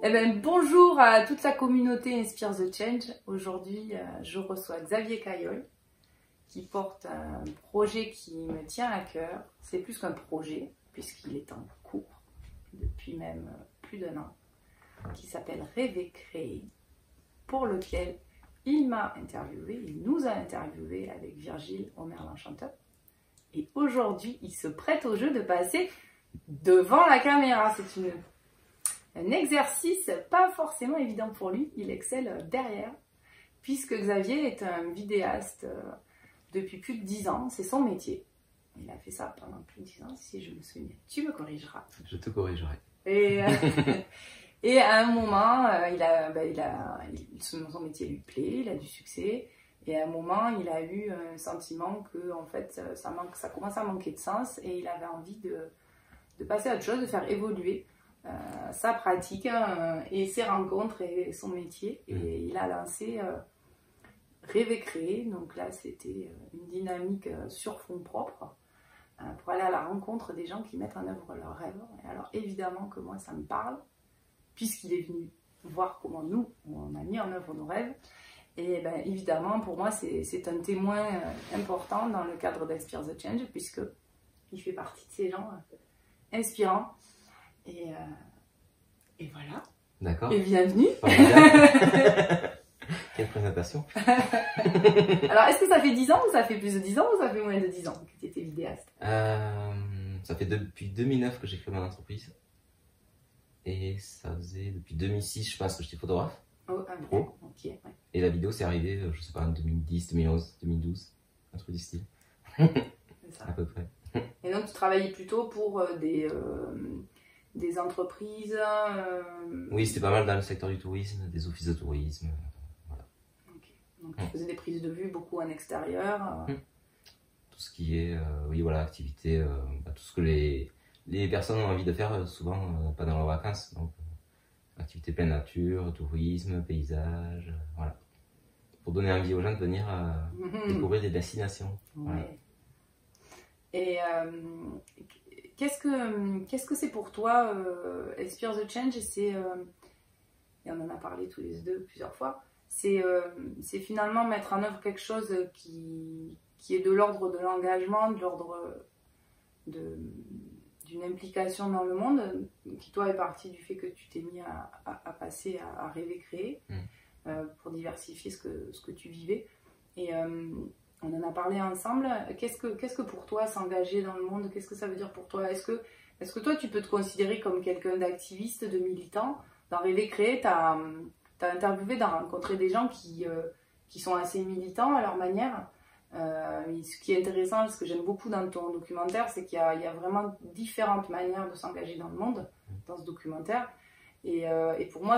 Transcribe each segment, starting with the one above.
Eh ben, bonjour à toute la communauté Inspire the Change. Aujourd'hui, je reçois Xavier Caillol qui porte un projet qui me tient à cœur. C'est plus qu'un projet puisqu'il est en cours depuis même plus d'1 an, qui s'appelle Rêver Créer, pour lequel il m'a interviewé, il nous a interviewé avec Virgile Omer l'Enchanteur. Et aujourd'hui, il se prête au jeu de passer devant la caméra. C'est un exercice pas forcément évident pour lui. Il excelle derrière, puisque Xavier est un vidéaste depuis plus de 10 ans. C'est son métier. Il a fait ça pendant plus de 10 ans, si je me souviens. Tu me corrigeras. Je te corrigerai. Et à un moment, son métier lui plaît, il a du succès. Et à un moment, il a eu un sentiment que en fait, ça commence à manquer de sens et il avait envie de passer à autre chose, de faire évoluer sa pratique et ses rencontres et son métier. Et il a lancé Rêver Créer. Donc là, c'était une dynamique sur fonds propres pour aller à la rencontre des gens qui mettent en œuvre leurs rêves. Et alors évidemment que moi, ça me parle, puisqu'il est venu voir comment nous, on a mis en œuvre nos rêves. Et ben, évidemment, pour moi, c'est un témoin important dans le cadre d'Inspire the Change, puisqu'il fait partie de ces gens inspirants. Et voilà. D'accord. Et bienvenue. Quelle présentation. Alors, est-ce que ça fait 10 ans, ou ça fait plus de 10 ans, ou ça fait moins de 10 ans que tu étais vidéaste? Ça fait depuis 2009 que j'ai créé mon entreprise. Et ça faisait depuis 2006, je pense, que j'étais photographe. Oh, Pro. Okay, ouais. Et la vidéo, c'est arrivé, je sais pas, en 2010, 2011, 2012, un truc du style. C'est ça. À peu près. Et donc, tu travaillais plutôt pour des entreprises Oui, c'était pas mal dans le secteur du tourisme, des offices de tourisme. Voilà. Okay. Donc, tu faisais des prises de vue beaucoup en extérieur. Tout ce qui est, oui, voilà, activité, tout ce que les personnes ont envie de faire, souvent pas dans leurs vacances. Donc, activité pleine nature, tourisme, paysage, voilà. Pour donner envie aux gens de venir découvrir des destinations. Ouais. Voilà. Et qu'est-ce que c'est pour toi Inspire the Change? Et on en a parlé tous les deux plusieurs fois. C'est finalement mettre en œuvre quelque chose qui est de l'ordre de l'engagement, de l'ordre d'une implication dans le monde, qui toi est partie du fait que tu t'es mis à passer à rêver créer pour diversifier ce que tu vivais. Et on en a parlé ensemble. Qu'est-ce que pour toi s'engager dans le monde, qu'est-ce que ça veut dire pour toi? Est-ce que toi tu peux te considérer comme quelqu'un d'activiste, de militant? Dans Rêver Créer, tu as interviewé, tu as rencontré des gens qui sont assez militants à leur manière. Ce qui est intéressant, ce que j'aime beaucoup dans ton documentaire, c'est qu'il y a vraiment différentes manières de s'engager dans le monde, dans ce documentaire. Et pour moi,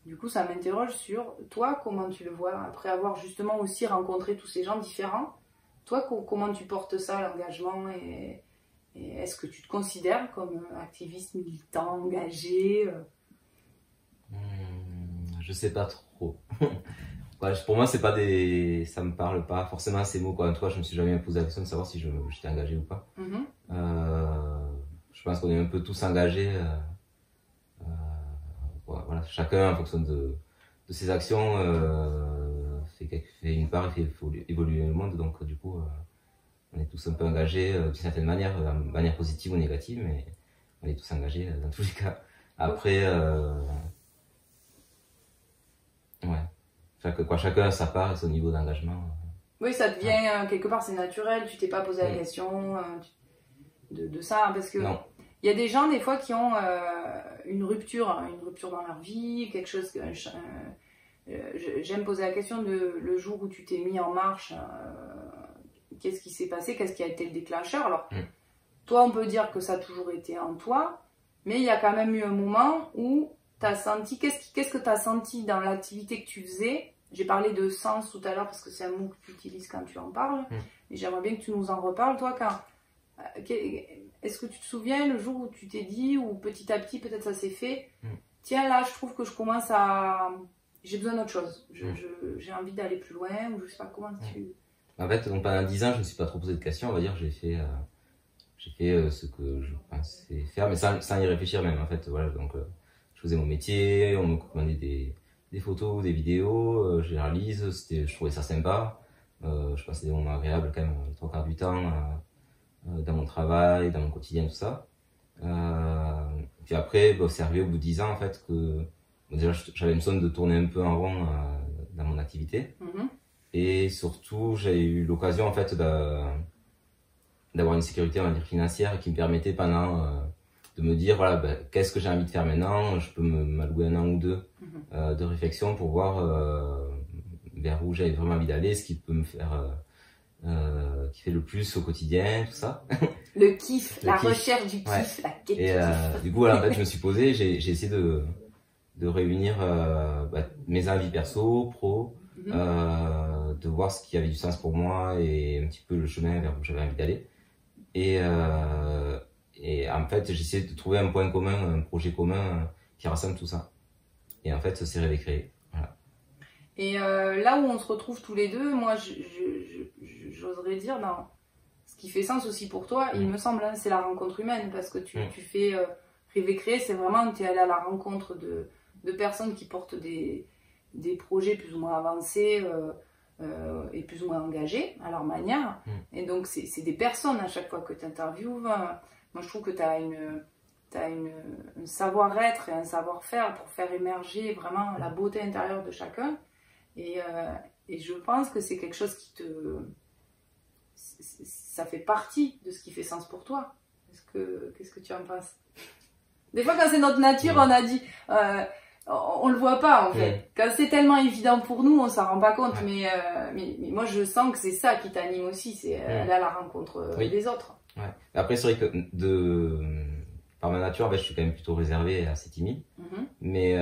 du coup, ça m'interroge sur toi, comment tu le vois, après avoir justement aussi rencontré tous ces gens différents. Toi, comment tu portes ça, l'engagement, et est-ce que tu te considères comme activiste, militant, engagé? Je sais pas trop. Pour moi, ça me parle pas forcément ces mots, quoi. Toi, je me suis jamais posé la question de savoir si j'étais engagé ou pas. Je pense qu'on est un peu tous engagés. Voilà, chacun en fonction de ses actions fait une part et fait évoluer le monde. Donc du coup, on est tous un peu engagés d'une certaine manière, de manière positive ou négative, mais on est tous engagés dans tous les cas. Après, ouais. Chacun a sa part et son niveau d'engagement. Oui, ça devient quelque part, c'est naturel. Tu t'es pas posé la question de ça, parce que non. Il y a des gens des fois qui ont une rupture dans leur vie, quelque chose que j'aime poser la question de le jour où tu t'es mis en marche, qu'est-ce qui s'est passé, qu'est-ce qui a été le déclencheur? Alors, toi, on peut dire que ça a toujours été en toi, mais il y a quand même eu un moment où tu as senti, qu'est-ce que tu as senti dans l'activité que tu faisais? J'ai parlé de sens tout à l'heure parce que c'est un mot que tu utilises quand tu en parles, mais j'aimerais bien que tu nous en reparles, toi, est-ce que tu te souviens le jour où tu t'es dit, ou petit à petit peut-être ça s'est fait, tiens là je trouve que j'ai besoin d'autre chose, j'ai envie d'aller plus loin, ou je sais pas comment tu... En fait, donc, pendant 10 ans, je ne me suis pas trop posé de questions, on va dire, j'ai fait ce que je pensais faire, mais sans y réfléchir même, en fait, voilà, donc faisais mon métier, on me commandait des photos, des vidéos, je les réalise, je trouvais ça sympa. Je passais des moments agréables quand même les 3/4 du temps dans mon travail, dans mon quotidien, tout ça. Puis après, c'est arrivé au bout de 10 ans en fait que bon, déjà j'avais l'impression de tourner un peu en rond dans mon activité. Et surtout, j'ai eu l'occasion en fait d'avoir une sécurité, on va dire, financière qui me permettait pendant de me dire voilà, qu'est-ce que j'ai envie de faire maintenant. Je peux m'allouer 1 an ou 2 de réflexion pour voir vers où j'avais vraiment envie d'aller, ce qui peut me faire qui fait le plus au quotidien, tout ça. Le kiff, la recherche du kiff, la quête du kiff. Du coup, voilà, en fait, je me suis posé, j'ai essayé de réunir mes envies perso, pro, de voir ce qui avait du sens pour moi et un petit peu le chemin vers où j'avais envie d'aller. Et en fait, j'ai essayé de trouver un point commun, un projet commun qui rassemble tout ça. Et en fait, c'est Rêver Créer. Voilà. Et là où on se retrouve tous les deux, moi, j'oserais dire, non, ce qui fait sens aussi pour toi, il me semble, hein, c'est la rencontre humaine, parce que tu fais Rêver Créer, c'est vraiment, tu es allé à la rencontre de personnes qui portent des projets plus ou moins avancés et plus ou moins engagés à leur manière. Et donc, c'est des personnes à chaque fois que tu interviews. Moi, je trouve que tu as un savoir-être et un savoir-faire pour faire émerger vraiment la beauté intérieure de chacun. Et je pense que c'est quelque chose qui ça fait partie de ce qui fait sens pour toi. Qu'est-ce que tu en penses? Des fois, quand c'est notre nature, on a dit... on le voit pas en fait. Quand c'est tellement évident pour nous, on s'en rend pas compte. Mais moi, je sens que c'est ça qui t'anime aussi. C'est aller à la rencontre des autres. Après, c'est vrai que par ma nature, je suis quand même plutôt réservé et assez timide. Mais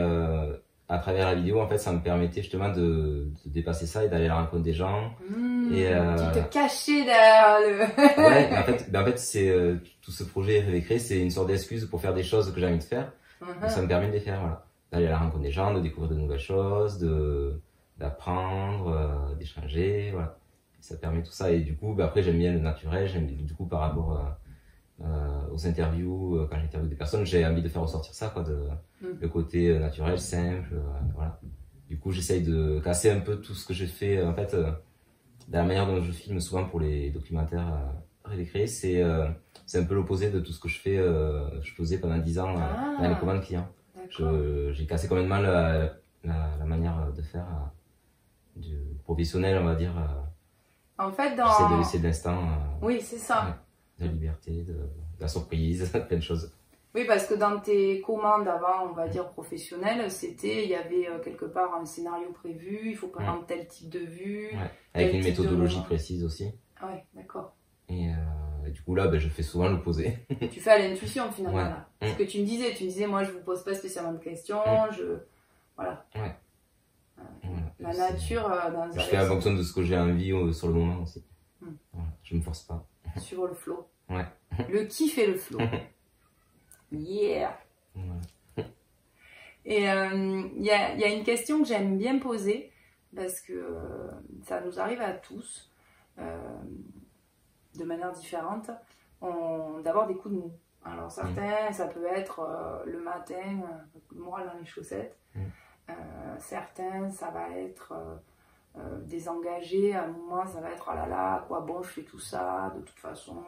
à travers la vidéo, en fait, ça me permettait justement de dépasser ça et d'aller à la rencontre des gens. Et tu te cachais derrière le... Ouais, en fait c'est tout ce projet Rêver Créer, c'est une sorte d'excuse pour faire des choses que j'ai envie de faire. Et ça me permet de les faire, voilà. D'aller à la rencontre des gens, de découvrir de nouvelles choses, d'apprendre, d'échanger, voilà. Et ça permet tout ça. Et du coup, après, j'aime bien le naturel. Du coup, par rapport aux interviews, quand j'interviewe des personnes, j'ai envie de faire ressortir ça, quoi, le côté naturel, simple, voilà. Du coup, j'essaye de casser un peu tout ce que j'ai fait, en fait, de la manière dont je filme souvent pour les documentaires Rêver Créer, c'est un peu l'opposé de tout ce que je faisais pendant 10 ans dans les commandes clients. J'ai cassé complètement la manière de faire du professionnel, on va dire. En fait, j'essaie de laisser de l'instant. Oui, c'est ça. De la liberté, de la surprise, plein de choses. Oui, parce que dans tes commandes avant, on va dire professionnelles, il y avait quelque part un scénario prévu, il faut prendre tel type de vue. Avec une méthodologie précise aussi. Ah ouais, d'accord. Et du coup là, je fais souvent l'opposé. Tu fais à l'intuition finalement là. Ce que tu me disais, moi je vous pose pas spécialement de questions, voilà. La nature dans je fais en fonction de ce que j'ai envie sur le moment aussi. Voilà. Je me force pas. Sur le flow. Le kiff et le flow. Yeah. Et il y a une question que j'aime bien poser parce que ça nous arrive à tous de manière différente d'avoir des coups de mou. Alors certains, ça peut être le matin, le moral dans les chaussettes. Certains, ça va être désengagé. À un moment, ça va être oh là là, à quoi bon je fais tout ça, de toute façon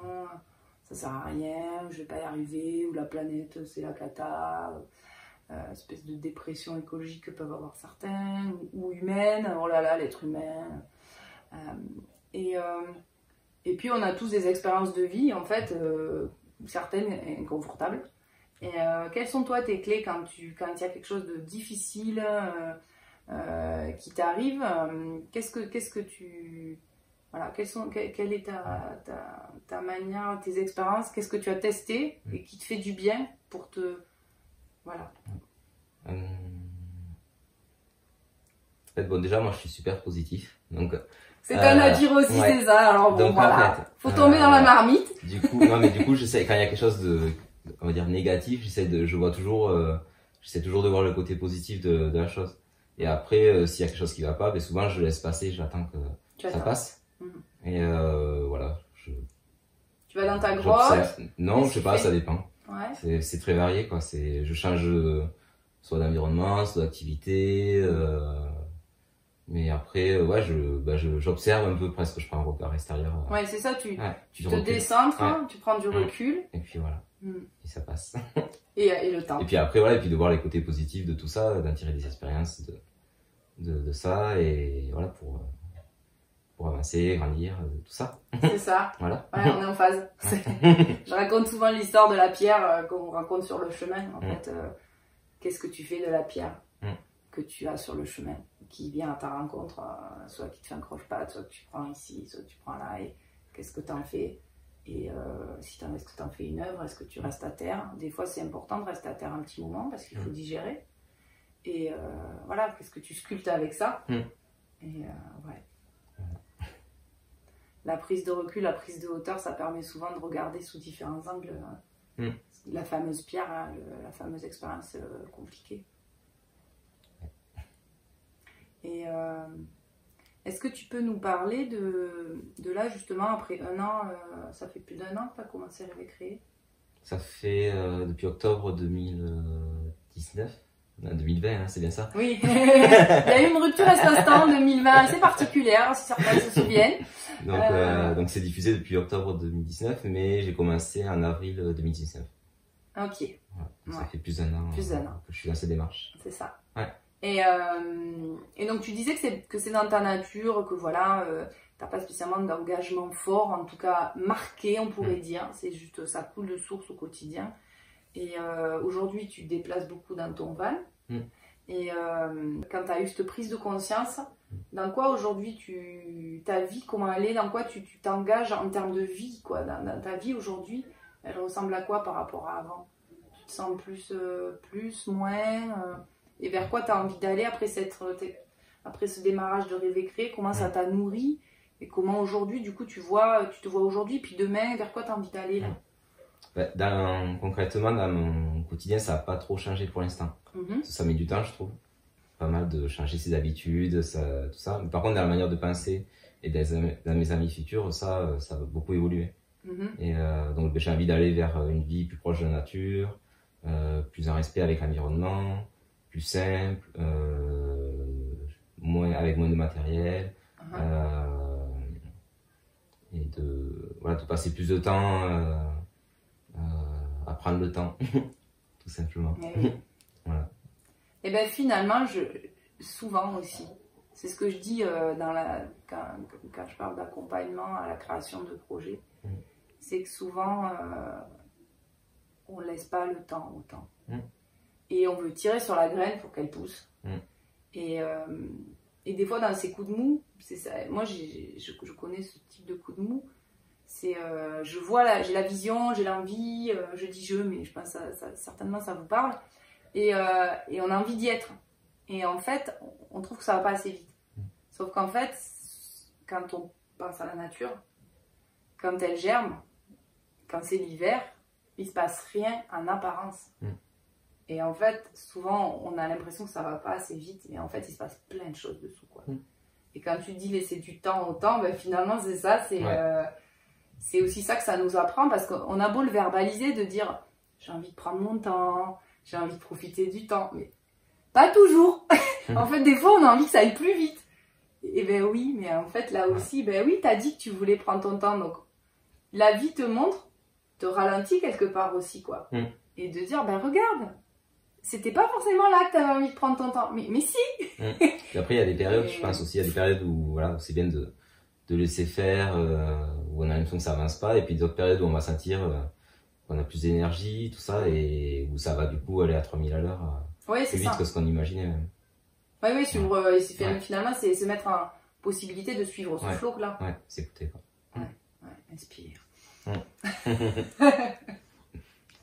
ça sert à rien, je vais pas y arriver, ou la planète c'est la cata, espèce de dépression écologique que peuvent avoir certains, ou humaine, oh là là, l'être humain. Et puis on a tous des expériences de vie, en fait, certaines inconfortables. Et quelles sont toi tes clés quand il y a quelque chose de difficile qui t'arrive, qu'est-ce que tu... Voilà, quelle est ta manière, tes expériences, qu'est-ce que tu as testé et qui te fait du bien pour te... Voilà. En fait, bon, déjà, moi, je suis super positif. Donc, c'est un à dire aussi, c'est ça. Alors, bon, donc, voilà. En fait, faut tomber dans la marmite. Du coup, j'essaie, quand il y a quelque chose on va dire, négatif, j'essaie toujours de voir le côté positif de la chose. Et après, s'il y a quelque chose qui va pas, souvent, je laisse passer, j'attends que ça passe. Et voilà. Tu vas dans ta grotte? Non, je sais pas, ça dépend. C'est très varié, quoi. Je change soit d'environnement, soit d'activité. Mais après, ouais, j'observe un peu presque, je prends un regard extérieur. Ouais, c'est ça, tu te recul. décentres, tu prends du recul. Et puis voilà, et ça passe. Et le temps. Et puis après, voilà, et puis de voir les côtés positifs de tout ça, d'en tirer des expériences de ça, et voilà, pour avancer, grandir, tout ça. C'est ça. Voilà. Ouais, on est en phase. Je raconte souvent l'histoire de la pierre qu'on raconte sur le chemin. En fait, qu'est-ce que tu fais de la pierre que tu as sur le chemin, qui vient à ta rencontre, soit qui te fait un croche-patte, soit que tu prends ici, soit que tu prends là, et qu'est-ce que tu en fais? Et est-ce que tu en fais une œuvre? Est-ce que tu restes à terre? Des fois, c'est important de rester à terre un petit moment parce qu'il faut digérer. Et voilà, qu'est-ce que tu sculptes avec ça? Et ouais. La prise de recul, la prise de hauteur, ça permet souvent de regarder sous différents angles la fameuse pierre, hein, la fameuse expérience compliquée. Et est-ce que tu peux nous parler de là, justement, après un an, ça fait plus d'1 an que tu as commencé à Rêver Créer? Ça fait depuis octobre 2019. 2020, hein, c'est bien ça? Oui, il y a eu une rupture à cet instant en 2020 assez particulière, si certains se souviennent. Donc c'est diffusé depuis octobre 2019, mais j'ai commencé en avril 2019. Ok. Voilà, ça fait plus d'1 an, que je suis dans cette démarche. C'est ça. Ouais. Et donc tu disais que c'est dans ta nature, que voilà, t'as pas spécialement d'engagement fort, en tout cas marqué, on pourrait dire. C'est juste, ça coule de source au quotidien. Et aujourd'hui, tu te déplaces beaucoup dans ton van. Et quand tu as eu cette prise de conscience, dans quoi aujourd'hui ta vie, comment elle est, dans quoi tu t'engages en termes de vie, quoi, dans ta vie aujourd'hui, elle ressemble à quoi par rapport à avant? Tu te sens plus, moins et vers quoi tu as envie d'aller après ce démarrage de Rêver Créer? Comment ça t'a nourri? Et comment aujourd'hui, du coup, tu te vois aujourd'hui, puis demain, vers quoi tu as envie d'aller là? Concrètement, dans mon quotidien, ça n'a pas trop changé pour l'instant. Ça met du temps, je trouve. Pas mal de changer ses habitudes, tout ça. Mais par contre, dans la manière de penser et dans mes amis futurs, ça va beaucoup évoluer. Et donc, j'ai envie d'aller vers une vie plus proche de la nature, plus en respect avec l'environnement, plus simple, avec moins de matériel. Et de passer plus de temps à prendre le temps, tout simplement. Voilà. Et bien finalement, souvent aussi, c'est ce que je dis quand je parle d'accompagnement à la création de projets, c'est que souvent on ne laisse pas le temps au temps. Et on veut tirer sur la graine pour qu'elle pousse. Et des fois dans ces coups de mou, c'est ça. Moi je connais ce type de coup de mou. C'est j'ai la vision, j'ai l'envie, je dis mais je pense que certainement ça vous parle. Et on a envie d'y être. Et en fait, on trouve que ça va pas assez vite. Sauf qu'en fait, quand on pense à la nature, quand elle germe, quand c'est l'hiver, il se passe rien en apparence. Et en fait, souvent, on a l'impression que ça va pas assez vite, mais en fait, il se passe plein de choses dessous, quoi. Et quand tu dis laisser du temps au temps, ben finalement, c'est ça, c'est aussi ça que ça nous apprend, parce qu'on a beau le verbaliser, de dire j'ai envie de prendre mon temps, j'ai envie de profiter du temps, mais pas toujours. En fait, des fois, on a envie que ça aille plus vite. Et ben oui, mais en fait, là aussi, ben oui, t'as dit que tu voulais prendre ton temps, donc la vie te montre, te ralentit quelque part aussi, quoi. Et de dire, ben regarde, c'était pas forcément là que t'avais envie de prendre ton temps, mais si. Et après, il y a des périodes, je pense aussi, il y a des périodes où c'est bien de laisser faire, où on a l'impression que ça avance pas, et puis d'autres périodes où on va sentir qu'on a plus d'énergie, tout ça, et où ça va du coup aller à 3000 à l'heure, plus vite que ce qu'on imaginait même. Oui, finalement, c'est se mettre en possibilité de suivre ce flow-là. Ouais, s'écouter, quoi. Inspire.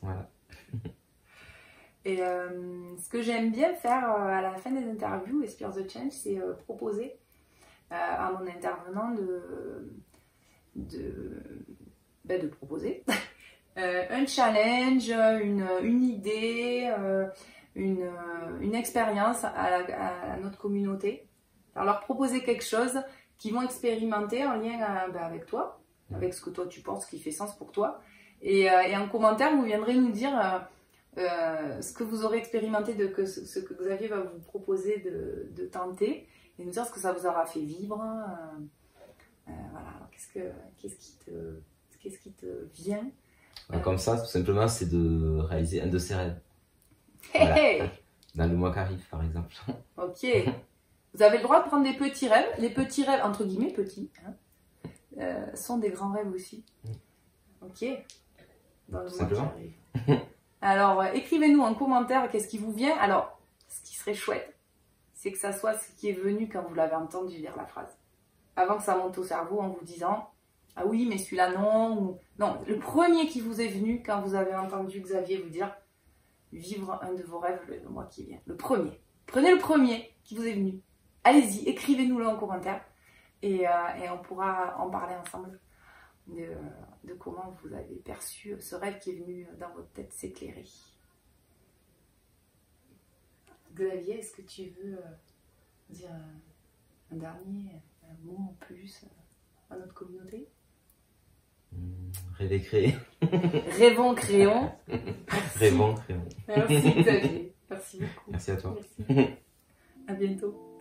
Voilà. Et ce que j'aime bien faire à la fin des interviews, Spear the Change, c'est proposer à mon intervenant de proposer un challenge, une idée, une expérience à notre communauté. Alors leur proposer quelque chose qu'ils vont expérimenter en lien avec toi, avec ce que toi tu penses qui fait sens pour toi. Et en commentaire, vous viendrez nous dire ce que vous aurez expérimenté, ce que Xavier va vous proposer de tenter, et nous dire ce que ça vous aura fait vivre. Voilà, qu'est-ce qui te vient Comme ça, tout simplement, c'est de réaliser un de ses rêves. Hey, Voilà. hey. Dans le mois qui arrive, par exemple. Ok. Vous avez le droit de prendre des petits rêves. Les petits rêves, entre guillemets, petits, hein, sont des grands rêves aussi. Ok. Dans le Tout mois qui simplement. arrive. Alors, écrivez-nous en commentaire qu'est-ce qui vous vient. Alors, ce qui serait chouette, c'est que ça soit ce qui est venu quand vous l'avez entendu dire la phrase. Avant que ça monte au cerveau en vous disant « Ah oui, mais celui-là non » ou... Non, le premier qui vous est venu quand vous avez entendu Xavier vous dire « Vivre un de vos rêves le mois qui vient ». Le premier. Prenez le premier qui vous est venu. Allez-y, écrivez-nous-le en commentaire et on pourra en parler ensemble de comment vous avez perçu ce rêve qui est venu dans votre tête s'éclairer. Xavier, est-ce que tu veux dire un dernier mot en plus à notre communauté? Rêver, créer. Rêvons, créons. Rêvons, créons. Merci Xavier. Merci beaucoup. Merci à toi. Merci. À bientôt.